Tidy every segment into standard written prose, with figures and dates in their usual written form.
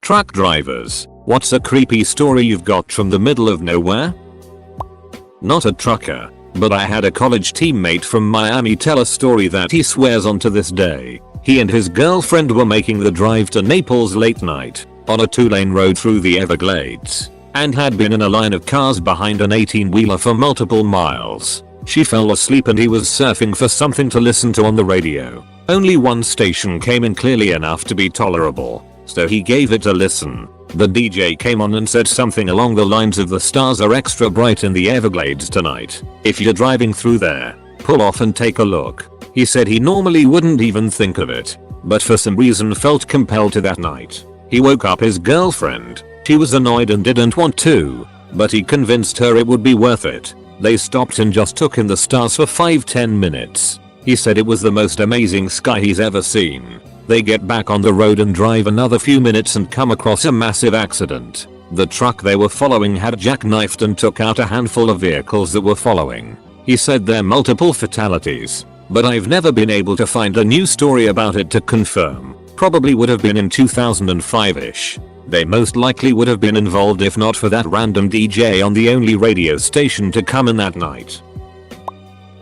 Truck drivers, what's a creepy story you've got from the middle of nowhere? Not a trucker, but I had a college teammate from Miami tell a story that he swears on to this day. He and his girlfriend were making the drive to Naples late night on a 2-lane road through the Everglades and had been in a line of cars behind an 18-wheeler for multiple miles. She fell asleep and he was surfing for something to listen to on the radio. Only one station came in clearly enough to be tolerable, so he gave it a listen. The DJ came on and said something along the lines of, "The stars are extra bright in the Everglades tonight. If you're driving through there, pull off and take a look." He said he normally wouldn't even think of it, but for some reason felt compelled to that night. He woke up his girlfriend. She was annoyed and didn't want to, but he convinced her it would be worth it. They stopped and just took in the stars for 5-10 minutes. He said it was the most amazing sky he's ever seen. They get back on the road and drive another few minutes and come across a massive accident. The truck they were following had jackknifed and took out a handful of vehicles that were following. He said there are multiple fatalities, but I've never been able to find a new story about it to confirm. Probably would have been in 2005-ish. They most likely would have been involved if not for that random DJ on the only radio station to come in that night.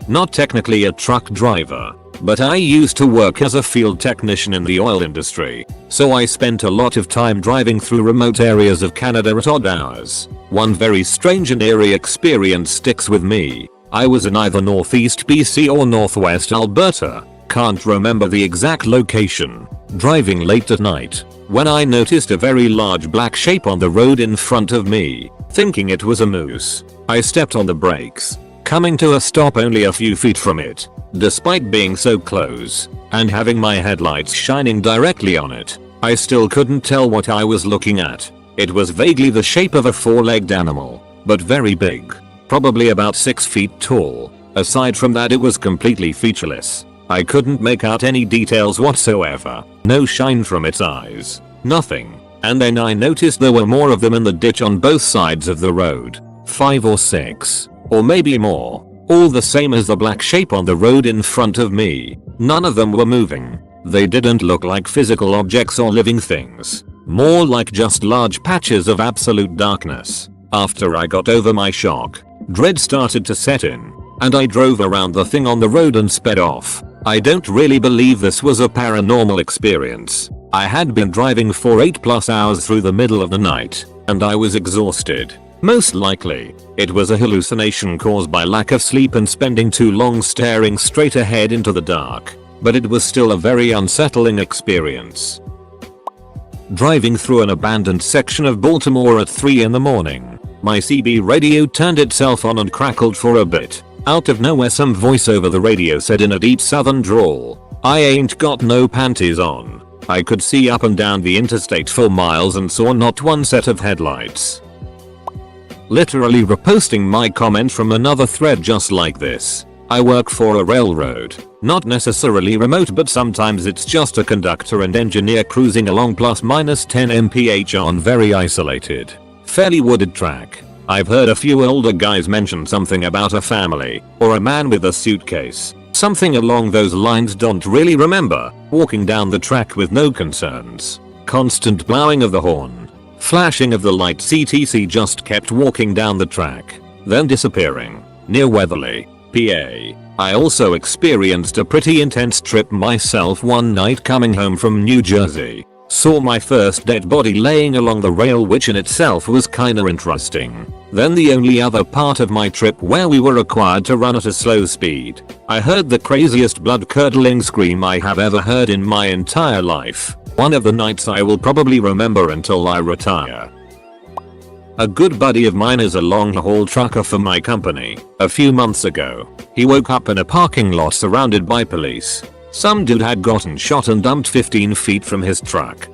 Not technically a truck driver, but I used to work as a field technician in the oil industry, so I spent a lot of time driving through remote areas of Canada at odd hours. One very strange and eerie experience sticks with me. I was in either northeast BC or northwest Alberta, can't remember the exact location, driving late at night, when I noticed a very large black shape on the road in front of me, thinking it was a moose. I stepped on the brakes, coming to a stop only a few feet from it. Despite being so close and having my headlights shining directly on it, I still couldn't tell what I was looking at. It was vaguely the shape of a 4-legged animal, but very big, probably about 6 feet tall. Aside from that, it was completely featureless. I couldn't make out any details whatsoever. No shine from its eyes. Nothing. And then I noticed there were more of them in the ditch on both sides of the road. 5 or 6. Or maybe more. All the same as the black shape on the road in front of me. None of them were moving. They didn't look like physical objects or living things. More like just large patches of absolute darkness. After I got over my shock, dread started to set in, and I drove around the thing on the road and sped off. I don't really believe this was a paranormal experience. I had been driving for 8+ hours through the middle of the night, and I was exhausted. Most likely, it was a hallucination caused by lack of sleep and spending too long staring straight ahead into the dark, but it was still a very unsettling experience. Driving through an abandoned section of Baltimore at 3 in the morning, my CB radio turned itself on and crackled for a bit. Out of nowhere, some voice over the radio said in a deep southern drawl, "I ain't got no panties on." I could see up and down the interstate for miles and saw not one set of headlights. Literally reposting my comment from another thread just like this. I work for a railroad. Not necessarily remote, but sometimes it's just a conductor and engineer cruising along ±10 mph on very isolated, fairly wooded track. I've heard a few older guys mention something about a family or a man with a suitcase. Something along those lines, don't really remember. Walking down the track with no concerns. Constant blowing of the horn. Flashing of the lights etc. Just kept walking down the track, then disappearing. Near Weatherly, PA. I also experienced a pretty intense trip myself one night coming home from New Jersey. Saw my first dead body laying along the rail, which in itself was kinda interesting. Then the only other part of my trip where we were required to run at a slow speed. I heard the craziest blood-curdling scream I have ever heard in my entire life. One of the nights I will probably remember until I retire. A good buddy of mine is a long-haul trucker for my company. A few months ago, he woke up in a parking lot surrounded by police. Some dude had gotten shot and dumped 15 feet from his truck.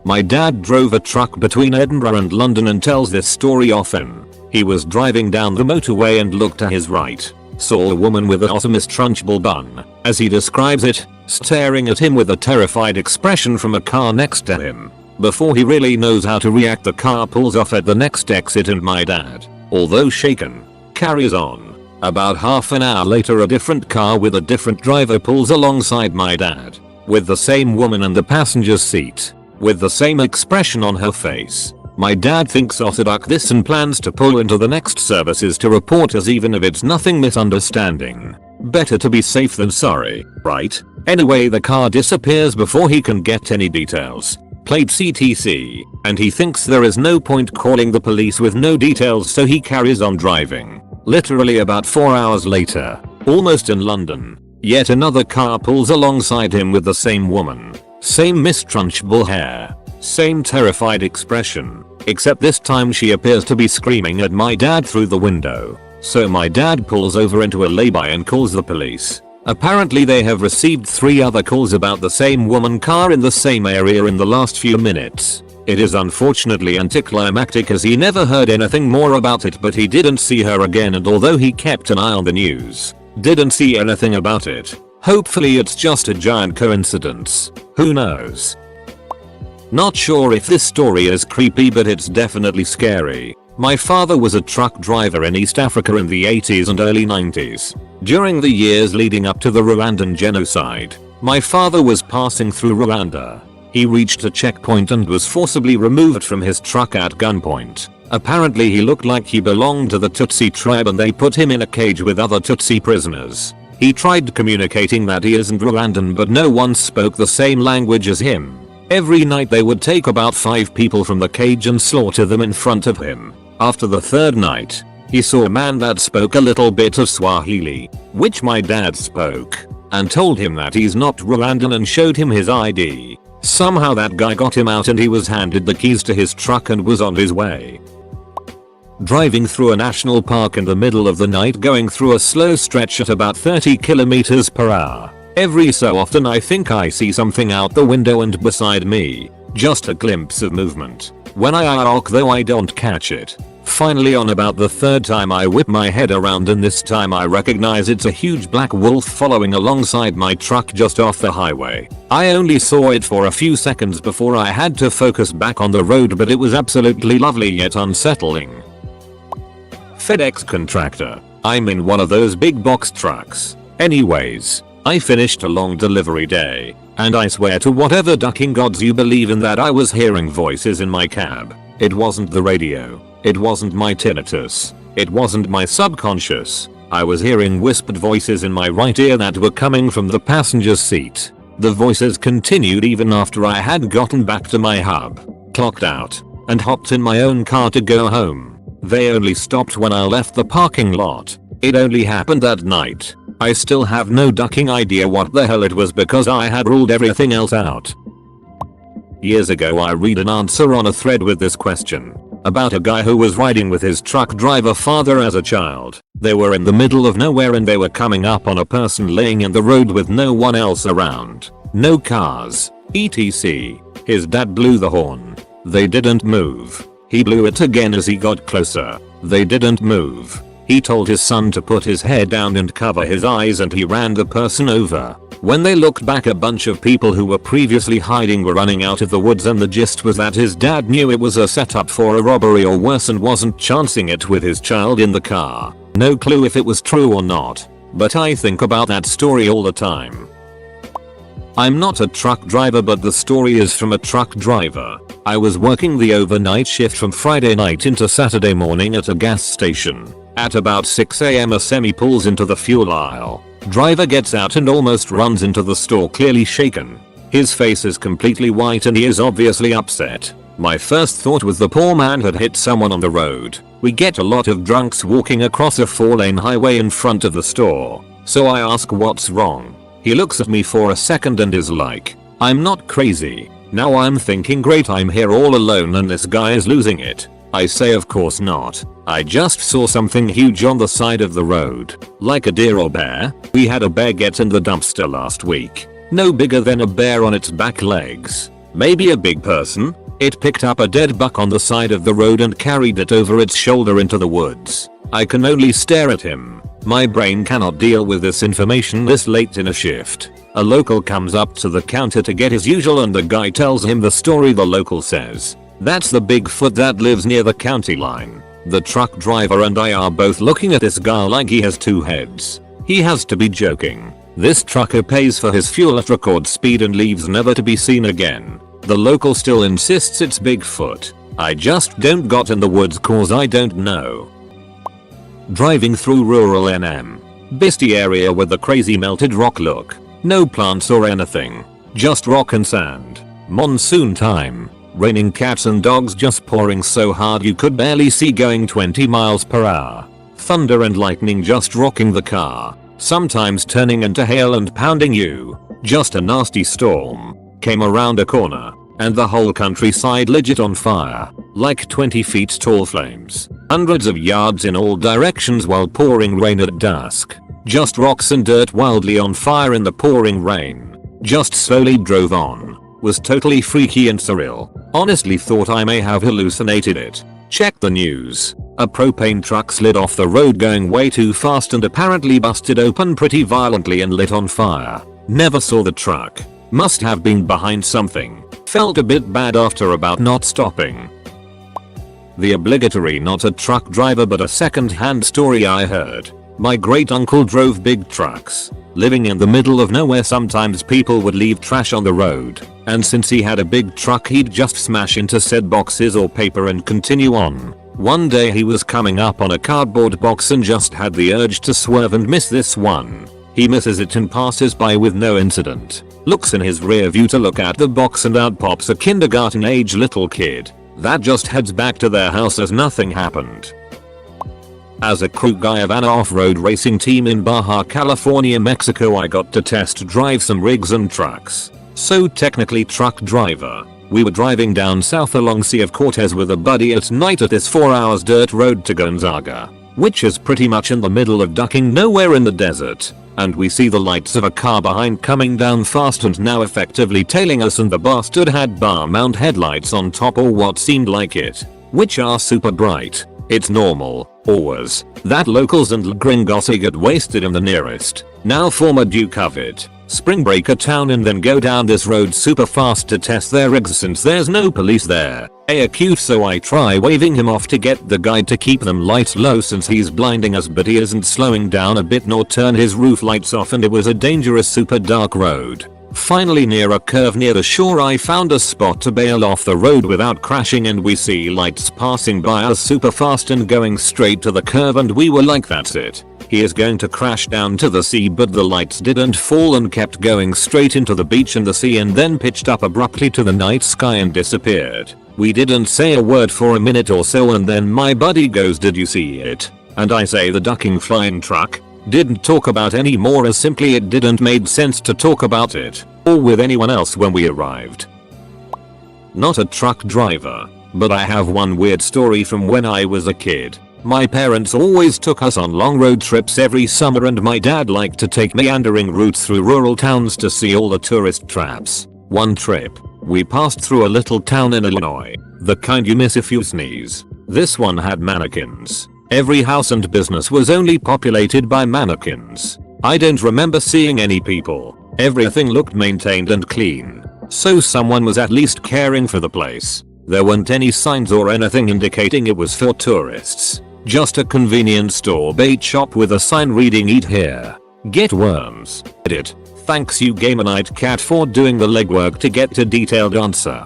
My dad drove a truck between Edinburgh and London and tells this story often. He was driving down the motorway and looked to his right. Saw a woman with an awesomest trunchbull bun, as he describes it, staring at him with a terrified expression from a car next to him. Before he really knows how to react, the car pulls off at the next exit and my dad, although shaken, carries on. About half an hour later, a different car with a different driver pulls alongside my dad, with the same woman in the passenger seat. with the same expression on her face. My dad thinks orthodox this and plans to pull into the next services to report us even if it's nothing misunderstanding. Better to be safe than sorry, right? Anyway, the car disappears before he can get any details. Plates etc. And he thinks there is no point calling the police with no details, so he carries on driving. Literally about 4 hours later, almost in London, yet another car pulls alongside him with the same woman. Same mistrunchable hair. Same terrified expression. Except this time she appears to be screaming at my dad through the window. So my dad pulls over into a lay-by and calls the police. Apparently they have received 3 other calls about the same woman car in the same area in the last few minutes. It is unfortunately anticlimactic as he never heard anything more about it, but he didn't see her again, and although he kept an eye on the news, didn't see anything about it. Hopefully it's just a giant coincidence. Who knows? Not sure if this story is creepy, but it's definitely scary. My father was a truck driver in East Africa in the 80s and early 90s. During the years leading up to the Rwandan genocide, my father was passing through Rwanda. He reached a checkpoint and was forcibly removed from his truck at gunpoint. Apparently he looked like he belonged to the Tutsi tribe and they put him in a cage with other Tutsi prisoners. He tried communicating that he isn't Rwandan, but no one spoke the same language as him. Every night they would take about 5 people from the cage and slaughter them in front of him. After the 3rd night, he saw a man that spoke a little bit of Swahili, which my dad spoke, and told him that he's not Rwandan and showed him his ID. Somehow that guy got him out and he was handed the keys to his truck and was on his way. Driving through a national park in the middle of the night, going through a slow stretch at about 30 km per hour. Every so often I think I see something out the window and beside me. Just a glimpse of movement. When I look though I don't catch it. Finally on about the 3rd time I whip my head around and this time I recognize it's a huge black wolf following alongside my truck just off the highway. I only saw it for a few seconds before I had to focus back on the road, but it was absolutely lovely yet unsettling. FedEx contractor. I'm in one of those big box trucks. Anyways, I finished a long delivery day, and I swear to whatever ducking gods you believe in that I was hearing voices in my cab. It wasn't the radio. It wasn't my tinnitus. It wasn't my subconscious. I was hearing whispered voices in my right ear that were coming from the passenger's seat. The voices continued even after I had gotten back to my hub, clocked out, and hopped in my own car to go home. They only stopped when I left the parking lot. It only happened that night. I still have no ducking idea what the hell it was because I had ruled everything else out. Years ago I read an answer on a thread with this question. About a guy who was riding with his truck driver father as a child. They were in the middle of nowhere and they were coming up on a person laying in the road with no one else around. No cars, etc. His dad blew the horn. They didn't move. He blew it again as he got closer. They didn't move. He told his son to put his head down and cover his eyes and he ran the person over. When they looked back, a bunch of people who were previously hiding were running out of the woods, and the gist was that his dad knew it was a setup for a robbery or worse and wasn't chancing it with his child in the car. No clue if it was true or not, but I think about that story all the time. I'm not a truck driver, but the story is from a truck driver. I was working the overnight shift from Friday night into Saturday morning at a gas station. At about 6 AM a semi pulls into the fuel aisle. Driver gets out and almost runs into the store, clearly shaken. His face is completely white and he is obviously upset. My first thought was the poor man had hit someone on the road. We get a lot of drunks walking across a 4-lane highway in front of the store. So I ask what's wrong. He looks at me for a second and is like, I'm not crazy. Now I'm thinking, great, I'm here all alone and this guy is losing it. I say of course not. I just saw something huge on the side of the road. Like a deer or bear. We had a bear get in the dumpster last week. No bigger than a bear on its back legs. Maybe a big person. It picked up a dead buck on the side of the road and carried it over its shoulder into the woods. I can only stare at him. My brain cannot deal with this information this late in a shift. A local comes up to the counter to get his usual and the guy tells him the story. The local says, "That's the Bigfoot that lives near the county line." The truck driver and I are both looking at this guy like he has 2 heads. He has to be joking. This trucker pays for his fuel at record speed and leaves never to be seen again. The local still insists it's Bigfoot. I just don't got in the woods cause I don't know. Driving through rural NM. Bisty area with the crazy melted rock look. No plants or anything. Just rock and sand. Monsoon time. Raining cats and dogs just pouring so hard you could barely see going 20 miles per hour. Thunder and lightning just rocking the car. Sometimes turning into hail and pounding you. Just a nasty storm. Came around a corner. And the whole countryside legit on fire. Like 20 feet tall flames. Hundreds of yards in all directions while pouring rain at dusk. Just rocks and dirt wildly on fire in the pouring rain. Just slowly drove on. Was totally freaky and surreal. Honestly thought I may have hallucinated it. Check the news. A propane truck slid off the road going way too fast and apparently busted open pretty violently and lit on fire. Never saw the truck. Must have been behind something. Felt a bit bad after about not stopping. The obligatory not a truck driver but a second-hand story I heard. My great uncle drove big trucks. Living in the middle of nowhere sometimes people would leave trash on the road. And since he had a big truck he'd just smash into said boxes or paper and continue on. One day he was coming up on a cardboard box and just had the urge to swerve and miss this one. He misses it and passes by with no incident. Looks in his rear view to look at the box and out pops a kindergarten age little kid. That just heads back to their house as nothing happened. As a crew guy of an off-road racing team in Baja California, Mexico, I got to test drive some rigs and trucks. So technically truck driver. We were driving down south along Sea of Cortez with a buddy at night at this 4 hours dirt road to Gonzaga, which is pretty much in the middle of ducking nowhere in the desert. And we see the lights of a car behind coming down fast and now effectively tailing us, and the bastard had bar mount headlights on top, or what seemed like it, which are super bright. It's normal, always, that locals and gringos get wasted in the nearest, now former Duke of it, Spring Breaker town and then go down this road super fast to test their rigs since there's no police there. Cute, so I try waving him off to get the guide to keep them lights low since he's blinding us, but he isn't slowing down a bit nor turn his roof lights off, and it was a dangerous super dark road. Finally near a curve near the shore I found a spot to bail off the road without crashing, and we see lights passing by us super fast and going straight to the curve, and we were like, that's it. He is going to crash down to the sea, but the lights didn't fall and kept going straight into the beach and the sea, and then pitched up abruptly to the night sky and disappeared. We didn't say a word for a minute or so, and then my buddy goes, "Did you see it?" And I say, "The ducking flying truck." Didn't talk about any more as simply it didn't made sense to talk about it or with anyone else when we arrived. Not a truck driver, but I have one weird story from when I was a kid. My parents always took us on long road trips every summer, and my dad liked to take meandering routes through rural towns to see all the tourist traps. One trip, we passed through a little town in Illinois, the kind you miss if you sneeze. This one had mannequins. Every house and business was only populated by mannequins. I don't remember seeing any people. Everything looked maintained and clean, so someone was at least caring for the place. There weren't any signs or anything indicating it was for tourists. Just a convenience store bait shop with a sign reading "Eat here. Get worms." Edit. Thanks you Gamer Night Cat for doing the legwork to get to detailed answer.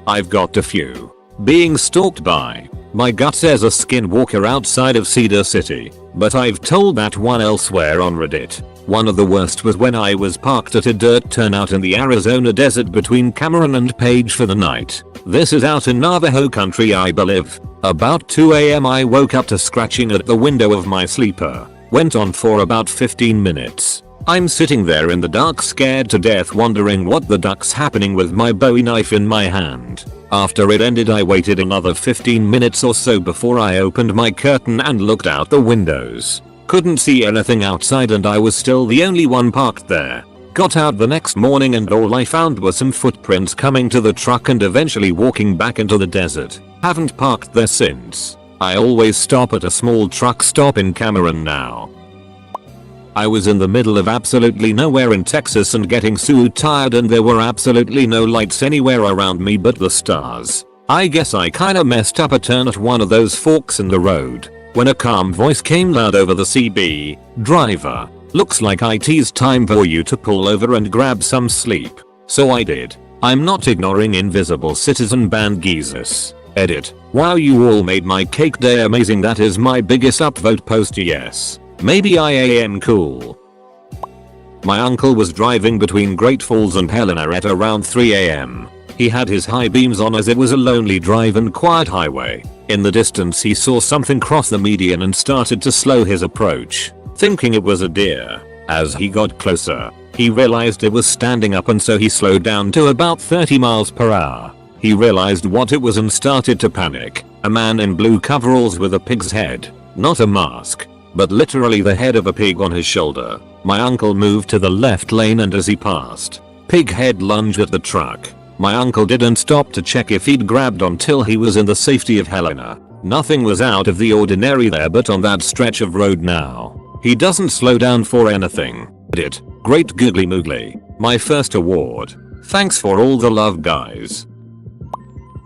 I've got a few. Being stalked by. My gut says a skinwalker outside of Cedar City, but I've told that one elsewhere on Reddit. One of the worst was when I was parked at a dirt turnout in the Arizona desert between Cameron and Page for the night. This is out in Navajo country, I believe. About 2 AM I woke up to scratching at the window of my sleeper. Went on for about 15 minutes. I'm sitting there in the dark scared to death wondering what the duck's happening with my bowie knife in my hand. After it ended I waited another 15 minutes or so before I opened my curtain and looked out the windows. Couldn't see anything outside and I was still the only one parked there. Got out the next morning and all I found were some footprints coming to the truck and eventually walking back into the desert. Haven't parked there since. I always stop at a small truck stop in Cameron now. I was in the middle of absolutely nowhere in Texas and getting so tired, and there were absolutely no lights anywhere around me but the stars. I guess I kinda messed up a turn at one of those forks in the road when a calm voice came loud over the CB. "Driver, looks like it's time for you to pull over and grab some sleep." So I did. I'm not ignoring invisible citizen ban Jesus. Edit. Wow, you all made my cake day amazing. That is my biggest upvote post. Yes. Maybe I am cool. My uncle was driving between Great Falls and Helena at around 3 AM. He had his high beams on as it was a lonely drive and quiet highway. In the distance he saw something cross the median and started to slow his approach, thinking it was a deer. As he got closer, he realized it was standing up, and so he slowed down to about 30 miles per hour. He realized what it was and started to panic. A man in blue coveralls with a pig's head, not a mask, but literally the head of a pig on his shoulder. My uncle moved to the left lane, and as he passed, pig head lunged at the truck. My uncle didn't stop to check if he'd grabbed until he was in the safety of Helena. Nothing was out of the ordinary there, but on that stretch of road now, he doesn't slow down for anything. Edit. Great googly moogly. My first award. Thanks for all the love, guys.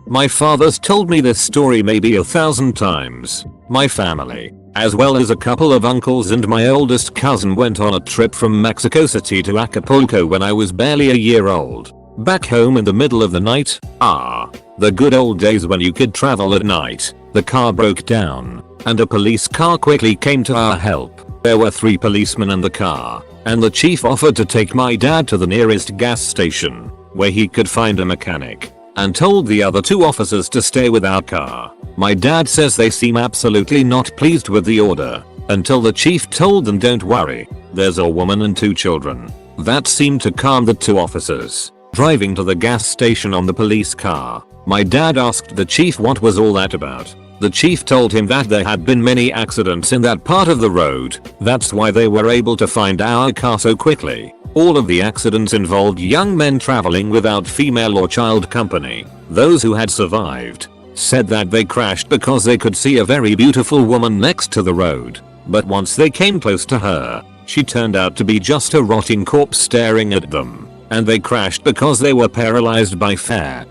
My father's told me this story maybe 1,000 times. My family, as well as a couple of uncles and my oldest cousin, went on a trip from Mexico City to Acapulco when I was barely a year old. Back home in the middle of the night, the good old days when you could travel at night, the car broke down, and a police car quickly came to our help. There were 3 policemen in the car, and the chief offered to take my dad to the nearest gas station, where he could find a mechanic, and told the other 2 officers to stay with our car. My dad says they seem absolutely not pleased with the order, until the chief told them, don't worry, there's a woman and 2 children. That seemed to calm the 2 officers. Driving to the gas station on the police car, my dad asked the chief what was all that about. The chief told him that there had been many accidents in that part of the road, that's why they were able to find our car so quickly. All of the accidents involved young men traveling without female or child company. Those who had survived said that they crashed because they could see a very beautiful woman next to the road, but once they came close to her, she turned out to be just a rotting corpse staring at them, and they crashed because they were paralyzed by fear.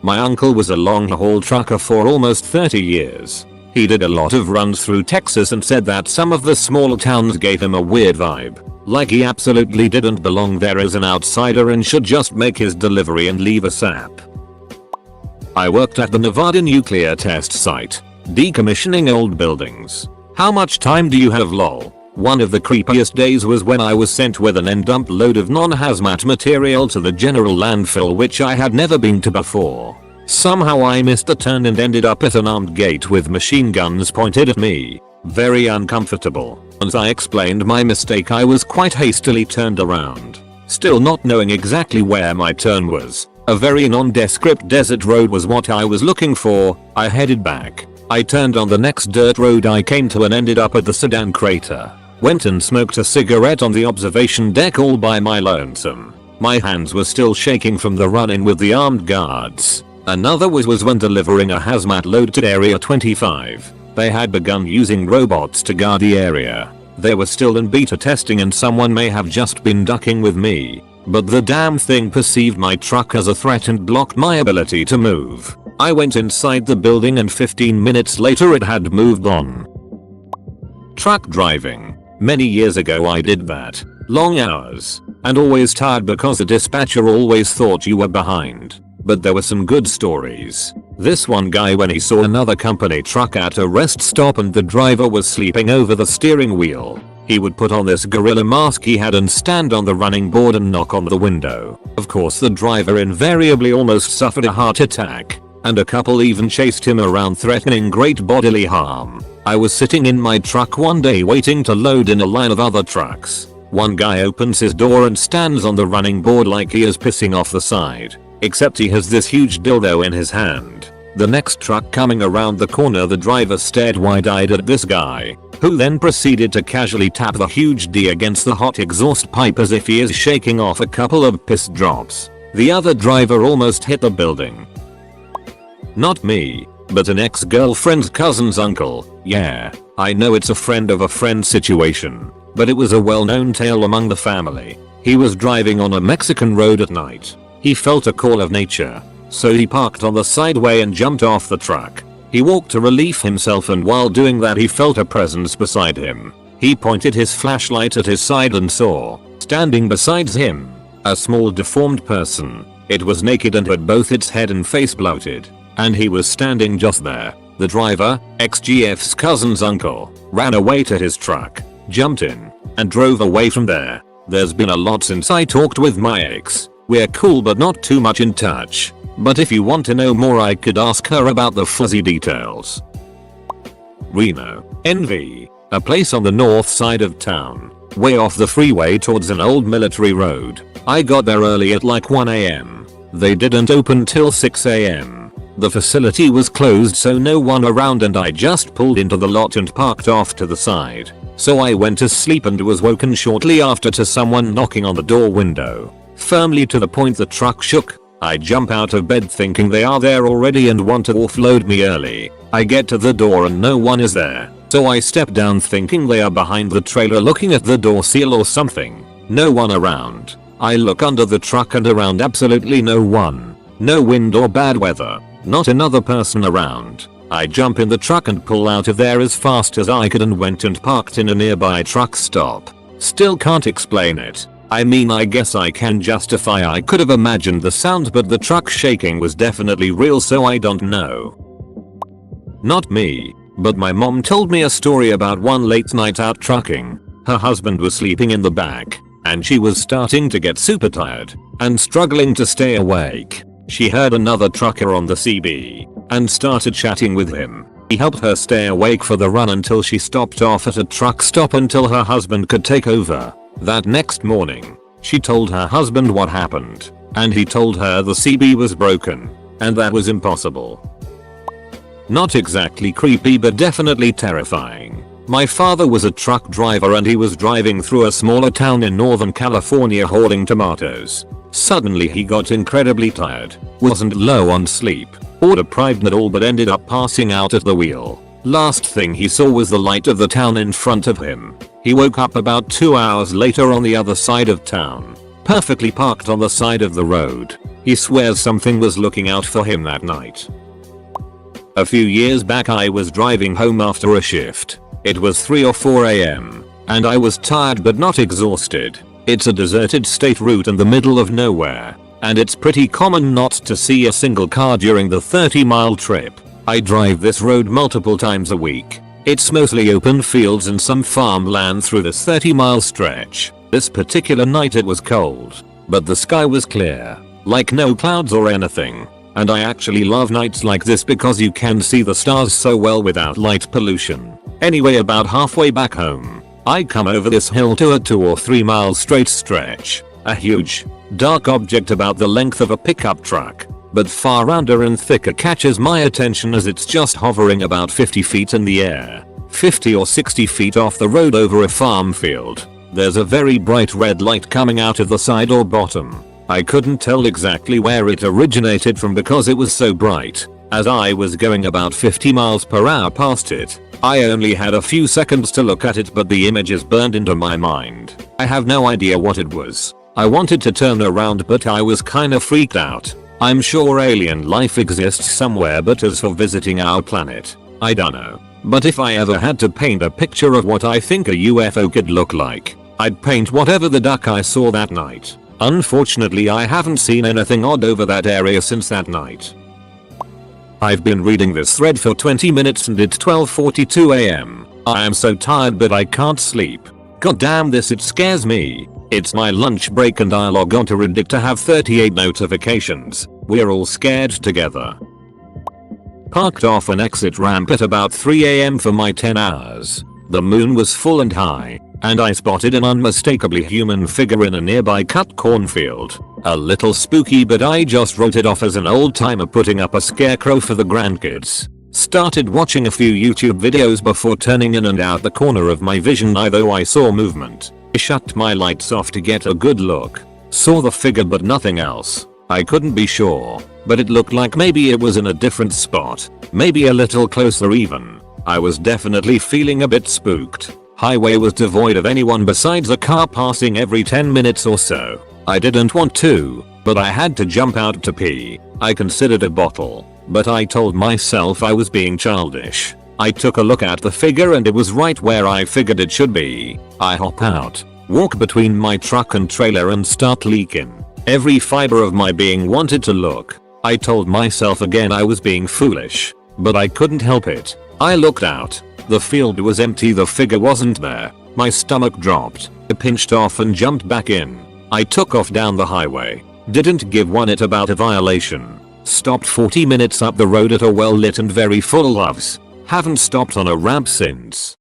My uncle was a long-haul trucker for almost 30 years. He did a lot of runs through Texas and said that some of the smaller towns gave him a weird vibe, like he absolutely didn't belong there as an outsider and should just make his delivery and leave ASAP. I worked at the Nevada nuclear test site, decommissioning old buildings. How much time do you have, lol? One of the creepiest days was when I was sent with an end-dump load of non-hazmat material to the general landfill, which I had never been to before. Somehow I missed a turn and ended up at an armed gate with machine guns pointed at me. Very uncomfortable. Once I explained my mistake, I was quite hastily turned around. Still not knowing exactly where my turn was. A very nondescript desert road was what I was looking for. I headed back. I turned on the next dirt road I came to and ended up at the Sedan crater. Went and smoked a cigarette on the observation deck all by my lonesome. My hands were still shaking from the run-in with the armed guards. Another was when delivering a hazmat load to Area 25. They had begun using robots to guard the area. They were still in beta testing and someone may have just been ducking with me. But the damn thing perceived my truck as a threat and blocked my ability to move. I went inside the building and 15 minutes later it had moved on. Truck driving. Many years ago I did that. Long hours. And always tired because the dispatcher always thought you were behind. But there were some good stories. This one guy, when he saw another company truck at a rest stop and the driver was sleeping over the steering wheel, he would put on this gorilla mask he had and stand on the running board and knock on the window. Of course the driver invariably almost suffered a heart attack, and a couple even chased him around threatening great bodily harm. I was sitting in my truck one day waiting to load in a line of other trucks. One guy opens his door and stands on the running board like he is pissing off the side. Except he has this huge dildo in his hand. The next truck coming around the corner, the driver stared wide-eyed at this guy, who then proceeded to casually tap the huge D against the hot exhaust pipe as if he is shaking off a couple of piss drops. The other driver almost hit the building. Not me, but an ex-girlfriend's cousin's uncle. Yeah, I know it's a friend of a friend situation, but it was a well-known tale among the family. He was driving on a Mexican road at night. He felt a call of nature, so he parked on the sideway and jumped off the truck. He walked to relieve himself, and while doing that he felt a presence beside him. He pointed his flashlight at his side and saw, standing beside him, a small deformed person. It was naked and had both its head and face bloated. And he was standing just there. The driver, XGF's cousin's uncle, ran away to his truck, jumped in, and drove away from there. There's been a lot since I talked with my ex. We're cool but not too much in touch. But if you want to know more, I could ask her about the fuzzy details. Reno, NV, a place on the north side of town, way off the freeway towards an old military road. I got there early at like 1 AM. They didn't open till 6 AM. The facility was closed, so no one around, and I just pulled into the lot and parked off to the side. So I went to sleep and was woken shortly after to someone knocking on the door window, firmly to the point the truck shook. I jump out of bed thinking they are there already and want to offload me early. I get to the door and no one is there. So I step down thinking they are behind the trailer looking at the door seal or something. No one around. I look under the truck and around, absolutely no one. No wind or bad weather. Not another person around. I jump in the truck and pull out of there as fast as I could and went and parked in a nearby truck stop. Still can't explain it. I mean, I guess I can justify I could have imagined the sound, but the truck shaking was definitely real, so I don't know. Not me, but my mom told me a story about one late night out trucking. Her husband was sleeping in the back, and she was starting to get super tired and struggling to stay awake. She heard another trucker on the CB and started chatting with him. He helped her stay awake for the run until she stopped off at a truck stop until her husband could take over. That next morning, she told her husband what happened, and he told her the CB was broken, and that was impossible. Not exactly creepy, but definitely terrifying. My father was a truck driver and he was driving through a smaller town in Northern California hauling tomatoes. Suddenly he got incredibly tired, wasn't low on sleep or deprived at all, but ended up passing out at the wheel. Last thing he saw was the light of the town in front of him. He woke up about 2 hours later on the other side of town, perfectly parked on the side of the road. He swears something was looking out for him that night. A few years back I was driving home after a shift. It was 3 or 4 AM, and I was tired but not exhausted. It's a deserted state route in the middle of nowhere, and it's pretty common not to see a single car during the 30-mile trip. I drive this road multiple times a week. It's mostly open fields and some farmland through this 30-mile stretch. This particular night it was cold, but the sky was clear, like no clouds or anything. And I actually love nights like this because you can see the stars so well without light pollution. Anyway, about halfway back home, I come over this hill to a 2 or 3 mile straight stretch. A huge, dark object about the length of a pickup truck, but far rounder and thicker, catches my attention as it's just hovering about 50 feet in the air, 50 or 60 feet off the road over a farm field. There's a very bright red light coming out of the side or bottom. I couldn't tell exactly where it originated from because it was so bright. As I was going about 50 miles per hour past it, I only had a few seconds to look at it, but the image is burned into my mind. I have no idea what it was. I wanted to turn around, but I was kinda freaked out. I'm sure alien life exists somewhere, but as for visiting our planet, I don't know. But if I ever had to paint a picture of what I think a UFO could look like, I'd paint whatever the duck I saw that night. Unfortunately, I haven't seen anything odd over that area since that night. I've been reading this thread for 20 minutes and it's 12:42 AM. I am so tired but I can't sleep. God damn this, it scares me. It's my lunch break and I log on to Reddit to have 38 notifications. We're all scared together. Parked off an exit ramp at about 3 AM for my 10 hours. The moon was full and high, and I spotted an unmistakably human figure in a nearby cut cornfield. A little spooky, but I just wrote it off as an old timer putting up a scarecrow for the grandkids. Started watching a few YouTube videos before turning in and out the corner of my vision eye, though I saw movement. I shut my lights off to get a good look. Saw the figure but nothing else. I couldn't be sure, but it looked like maybe it was in a different spot. Maybe a little closer even. I was definitely feeling a bit spooked. Highway was devoid of anyone besides a car passing every 10 minutes or so. I didn't want to, but I had to jump out to pee. I considered a bottle, but I told myself I was being childish. I took a look at the figure and it was right where I figured it should be. I hop out, walk between my truck and trailer and start leaking. Every fiber of my being wanted to look. I told myself again I was being foolish, but I couldn't help it. I looked out. The field was empty, the figure wasn't there. My stomach dropped. I pinched off and jumped back in. I took off down the highway. Didn't give one it about a violation. Stopped 40 minutes up the road at a well lit and very full loves. Haven't stopped on a ramp since.